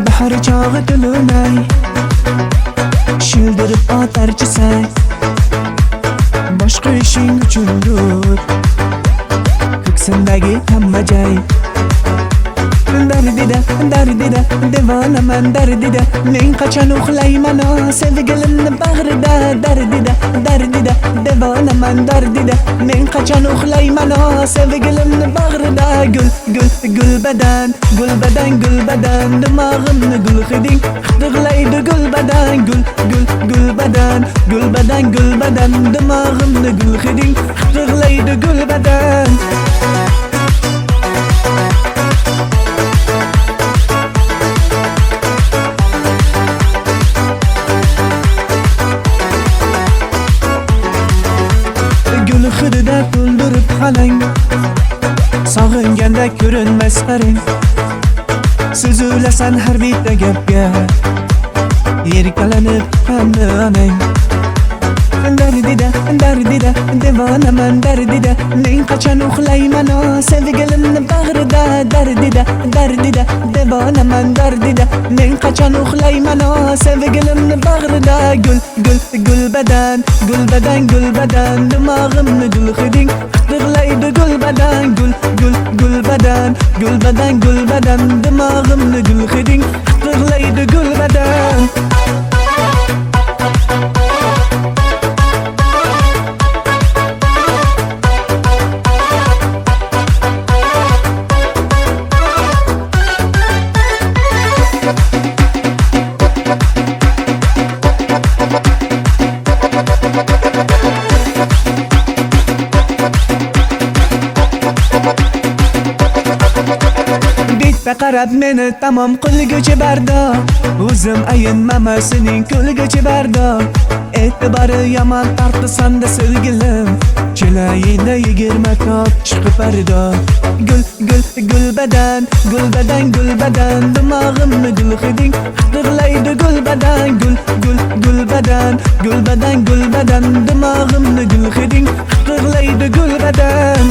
Bahar çağı dolunay shildirib otar chisak boshqa ishing uchundir ko'ksindagi hamma joy dardida devonaman dardida men qachon uxlayman sevgilimni bag'rida dardida devonaman dardida men qachon uxlayman sevgilimni bag'rida gulbadan dimog'imni gul hiding yig'laydi gulbadan gulbadan dimog'imni gul hiding yig'laydi gulbadan. Gul hidida to'ldirib xalang sog'inganda ko'rinmas qaring so'zlasan har bitta gapga erkalanib hamma onang dardida devonaman dardida men qachon uxlayman sevgilimni bag'rida dardida devonaman dardida men qachon uxlayman sevgilimni bag'rida gulbadan dimog'imni gul hiding yig'laydi gulbadan gulbadan dimog'imni gul hiding yig'laydi gulbadan. Qarab meni tamom qilguchi bardoq o'zim ayinmama sening kulguchi bardoq e'tibori yomon tortsan-da sevgilim chilayingda 20 top chiqib bardoq gulbadan dimog'imni gul hiding yig'laydi gulbadan gulbadan dimog'imni gul hiding yig'laydi gulbadan.